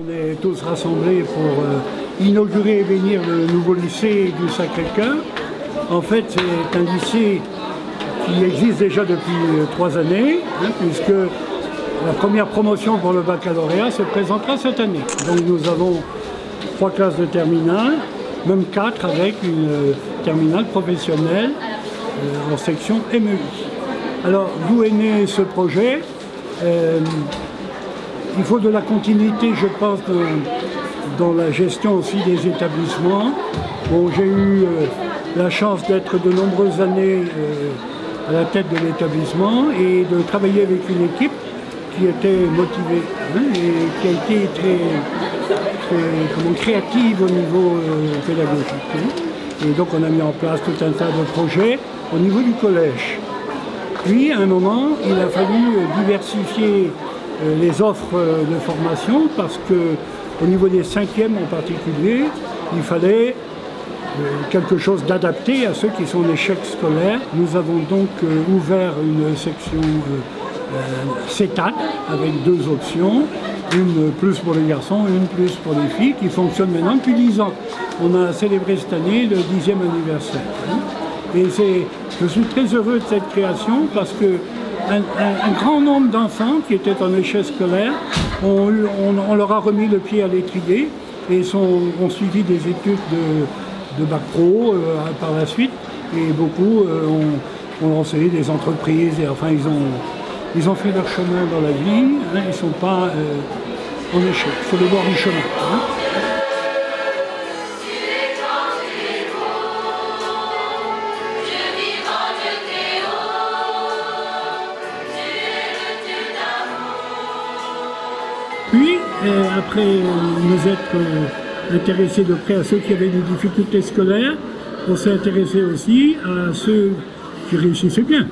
On est tous rassemblés pour inaugurer et bénir le nouveau lycée du Sacré-Cœur. En fait, c'est un lycée qui existe déjà depuis 3 années, puisque la première promotion pour le baccalauréat se présentera cette année. Donc nous avons 3 classes de terminale, même 4 avec une terminale professionnelle en section MEI. Alors, d'où est né ce projet? Il faut de la continuité, je pense, dans la gestion aussi des établissements. Bon, j'ai eu la chance d'être de nombreuses années à la tête de l'établissement et de travailler avec une équipe qui était motivée et qui a été très créative au niveau pédagogique. Et donc on a mis en place tout un tas de projets au niveau du collège. Puis à un moment, il a fallu diversifier les offres de formation parce qu'au niveau des 5e en particulier, il fallait quelque chose d'adapté à ceux qui sont en échec scolaire. Nous avons donc ouvert une section CETAD avec 2 options, une plus pour les garçons et une plus pour les filles, qui fonctionne maintenant depuis 10 ans. On a célébré cette année le 10e anniversaire. Et je suis très heureux de cette création parce que un grand nombre d'enfants qui étaient en échec scolaire, on leur a remis le pied à l'étrier et ont suivi des études de bac pro par la suite. Et beaucoup ont lancé des entreprises et enfin ils ont fait leur chemin dans la vie, ils ne sont pas en échec, sur le bord du chemin. Puis, après nous être intéressés de près à ceux qui avaient des difficultés scolaires, on s'est intéressé aussi à ceux qui réussissaient bien.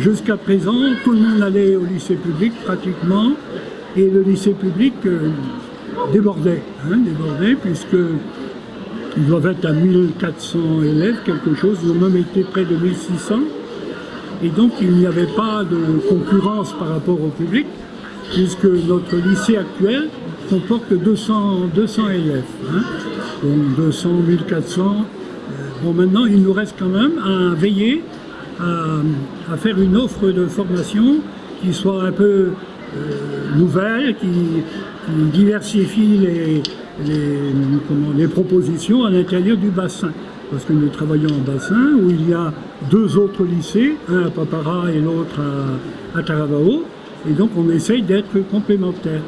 Jusqu'à présent, tout le monde allait au lycée public pratiquement, et le lycée public débordait puisqu'ils doivent être à 1400 élèves, quelque chose, ils ont même été près de 1600, et donc il n'y avait pas de concurrence par rapport au public, puisque notre lycée actuel comporte 200 élèves, donc 200, 1400. Bon, maintenant, il nous reste quand même à veiller à faire une offre de formation qui soit un peu nouvelle, qui diversifie les propositions à l'intérieur du bassin. Parce que nous travaillons en bassin où il y a 2 autres lycées, un à Papara et l'autre à Taravao, et donc on essaye d'être complémentaires.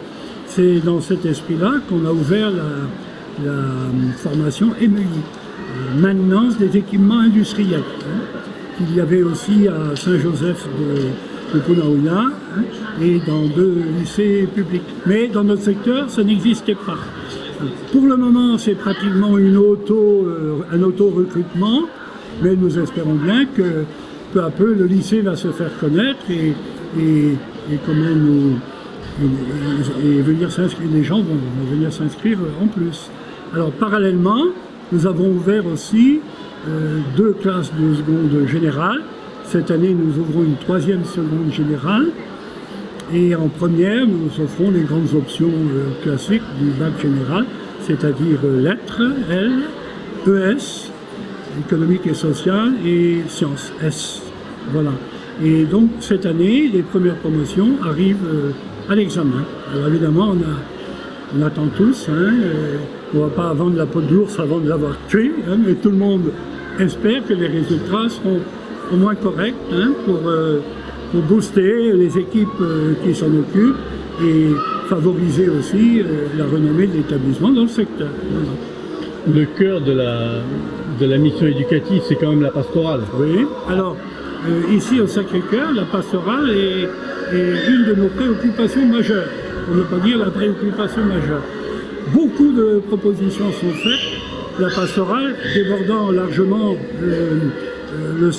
C'est dans cet esprit-là qu'on a ouvert la formation MEI, maintenance des équipements industriels. Il y avait aussi à Saint-Joseph de Punaouia et dans 2 lycées publics. Mais dans notre secteur, ça n'existait pas. Pour le moment, c'est pratiquement un auto-recrutement, mais nous espérons bien que peu à peu, le lycée va se faire connaître et venir s'inscrire. Les gens vont venir s'inscrire en plus. Alors parallèlement, nous avons ouvert aussi 2 classes de seconde générale. Cette année, nous ouvrons une 3e seconde générale. Et en première, nous offrons les grandes options classiques du bac général, c'est-à-dire lettres, L, ES, économique et social, et sciences, S. Voilà. Et donc, cette année, les premières promotions arrivent à l'examen. Alors évidemment, on attend tous. On ne va pas vendre la peau de l'ours avant de l'avoir tué, mais tout le monde espère que les résultats seront au moins corrects pour booster les équipes qui s'en occupent et favoriser aussi la renommée de l'établissement dans le secteur. Voilà. Le cœur de la mission éducative, c'est quand même la pastorale. Oui, alors ici au Sacré-Cœur, la pastorale est une de nos préoccupations majeures, pour ne pas dire la préoccupation majeure. Beaucoup de propositions sont faites, la pastorale débordant largement la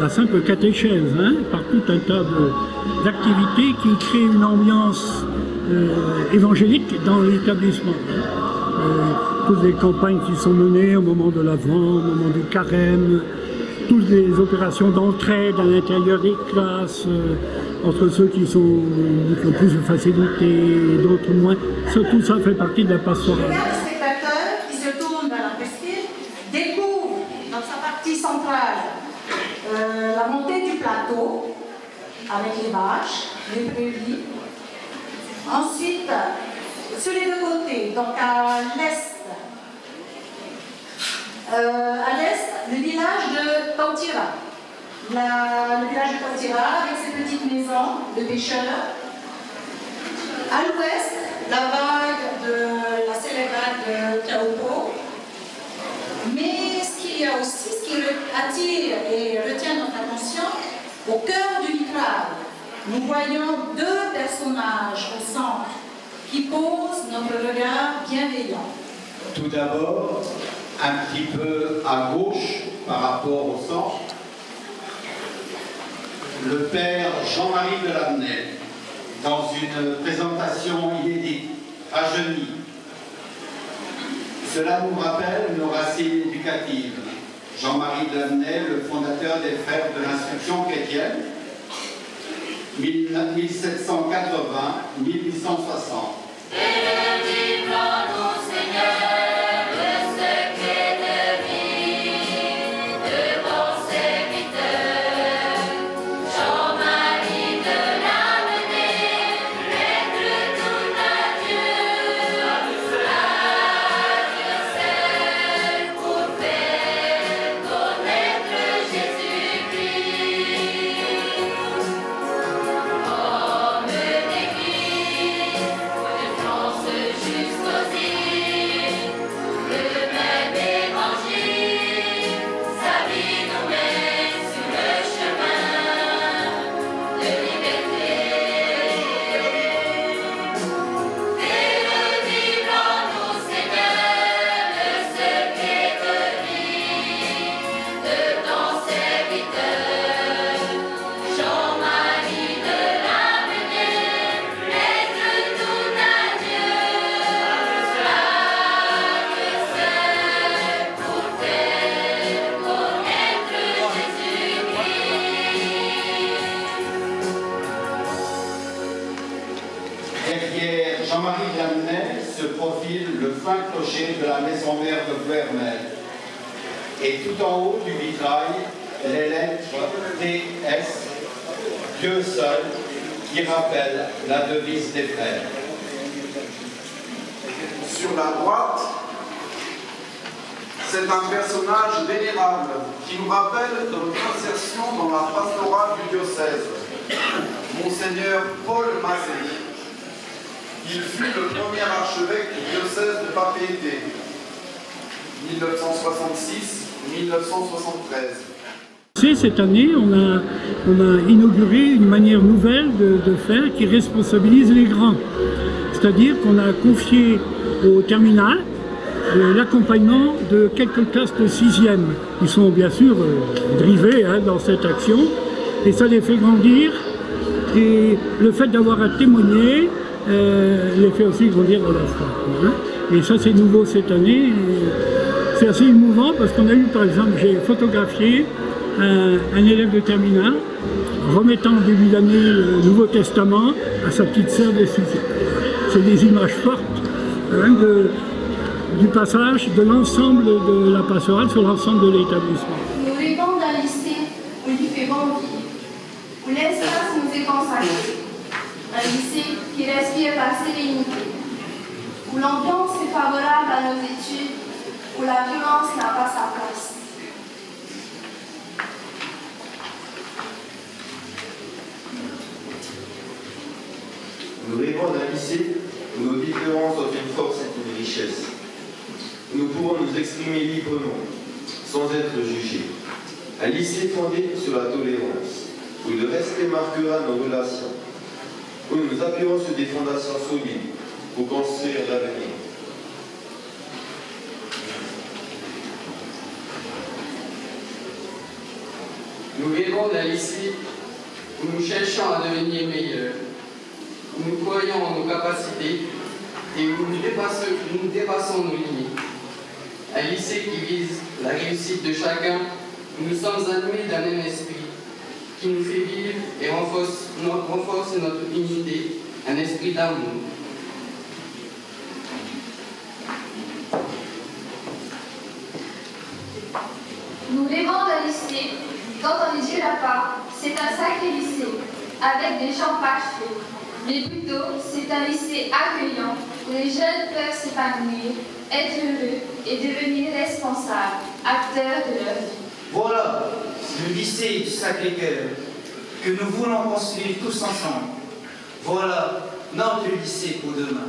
simple catéchèse, par tout un tas d'activités qui créent une ambiance évangélique dans l'établissement. Toutes les campagnes qui sont menées au moment de l'Avent, au moment du carême, toutes les opérations d'entraide à l'intérieur des classes, entre ceux qui ont plus de facilité et d'autres moins. Tout ça fait partie de la pastorale. Le spectateur qui se tourne vers la presqu'île découvre dans sa partie centrale la montée du plateau avec les vaches, les prairies. Ensuite, sur les deux côtés, donc à l'est, le village de Tautira. Le village de Tautira avec ses petites maisons de pêcheurs. À l'ouest, la célèbre vague de Taupo. Mais ce qu'il y a aussi, ce qui attire et retient notre attention, au cœur du vitrail, nous voyons deux personnages au centre qui posent notre regard bienveillant. Tout d'abord, un petit peu à gauche par rapport au centre, le père Jean-Marie Delamennais, dans une présentation inédite, rajeuni. Cela nous rappelle nos racines éducatives. Jean-Marie Delamennais, le fondateur des Frères de l'Instruction chrétienne, 1780-1860. Jean-Marie Delamennais se profile le fin clocher de la maison mère de Plouermel. Et tout en haut du vitrail, les lettres TS, Dieu seul, qui rappellent la devise des frères. Sur la droite, c'est un personnage vénérable qui nous rappelle notre insertion dans la pastorale du diocèse, Monseigneur Paul Massé. Il fut le premier archevêque du diocèse de Papeete, 1966-1973. Cette année, on a inauguré une manière nouvelle de faire qui responsabilise les grands. C'est-à-dire qu'on a confié au terminal l'accompagnement de quelques classes de 6e. Ils sont bien sûr drivés dans cette action et ça les fait grandir. Et le fait d'avoir à témoigner les fait aussi grandir dans la foi. Et ça c'est nouveau cette année. C'est assez émouvant parce qu'on a eu par exemple, j'ai photographié un élève de terminale remettant en début d'année le Nouveau Testament à sa petite sœur de 6e. C'est des images fortes du passage de l'ensemble de la pastorale sur l'ensemble de l'établissement. Nous vivons d'un lycée où il fait bon vivre, où l'espace nous est consacré, un lycée qui respire par sérénité, où l'ambiance est favorable à nos études, où la violence n'a pas sa place. Nous rêvons d'un lycée où nos différences ont une force et une richesse. Nous pouvons nous exprimer librement, sans être jugés. Un lycée fondé sur la tolérance, où le respect marquera nos relations, où nous nous appuyons sur des fondations solides pour construire l'avenir. Nous rêvons d'un lycée où nous cherchons à devenir meilleurs, où nous croyons en nos capacités et où nous dépassons nos limites. Un lycée qui vise la réussite de chacun, où nous sommes animés d'un même esprit, qui nous fait vivre et renforce notre unité, un esprit d'amour. Nous rêvons d'un lycée dont on ne dira pas c'est un sacré lycée, avec des gens parfaits. Mais plutôt, c'est un lycée accueillant où les jeunes peuvent s'épanouir, être heureux et devenir responsables, acteurs de leur vie. Voilà le lycée du Sacré-Cœur que nous voulons construire tous ensemble. Voilà notre lycée pour demain.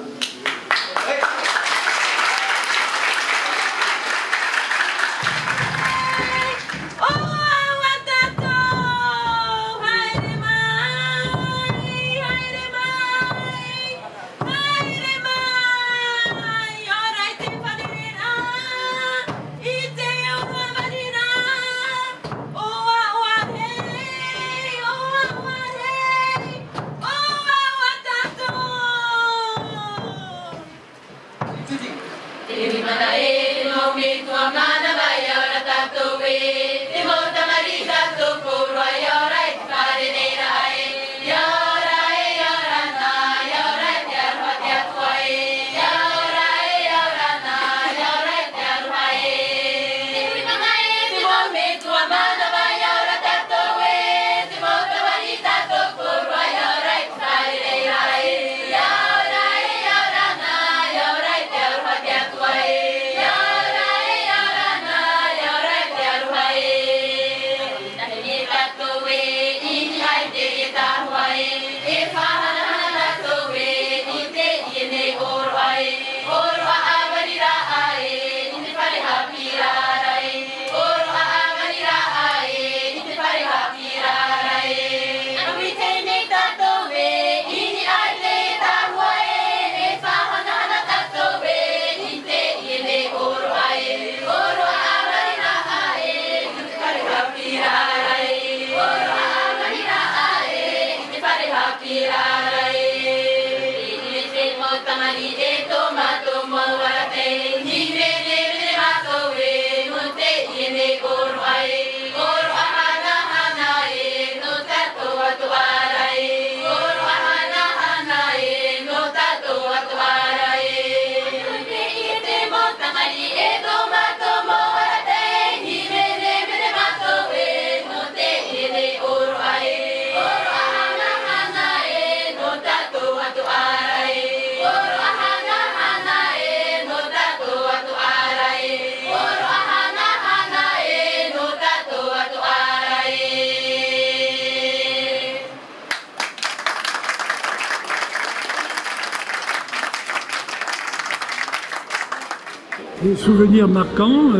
Des souvenirs marquants.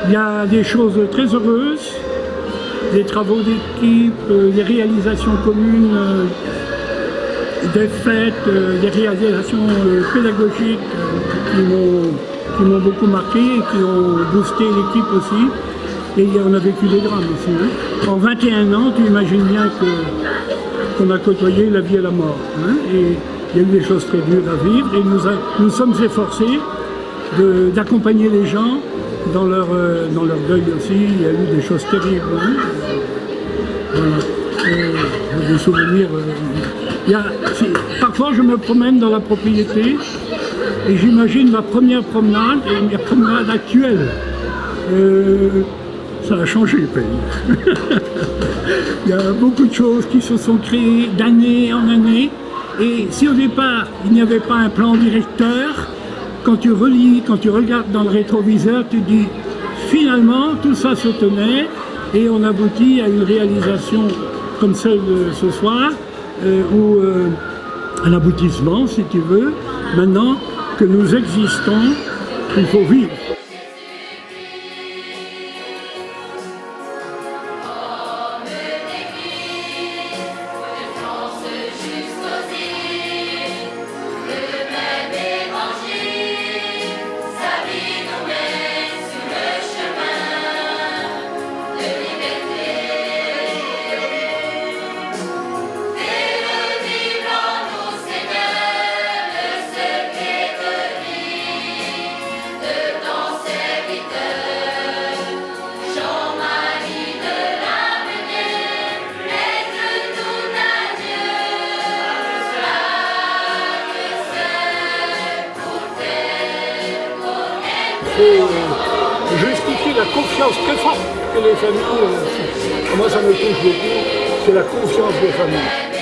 Il y a des choses très heureuses, des travaux d'équipe, des réalisations communes, des fêtes, des réalisations pédagogiques qui m'ont beaucoup marqué et qui ont boosté l'équipe aussi. Et on a vécu des drames aussi. Hein. En 21 ans, tu imagines bien qu'on a côtoyé la vie et la mort. Hein. Et il y a eu des choses très dures à vivre et nous sommes efforcés d'accompagner les gens dans leur deuil aussi. Il y a eu des choses terribles. Hein. Voilà. Des souvenirs. Parfois, je me promène dans la propriété et j'imagine ma première promenade et ma promenade actuelle. Ça a changé le pays. Il y a beaucoup de choses qui se sont créées d'année en année. Et si au départ, il n'y avait pas un plan directeur, quand tu relis, quand tu regardes dans le rétroviseur, tu dis finalement tout ça se tenait et on aboutit à une réalisation comme celle de ce soir, ou un aboutissement si tu veux. Maintenant que nous existons, il faut vivre. Danser faut justifier la confiance très forte que les familles, moi ça me touche beaucoup, c'est la confiance des familles.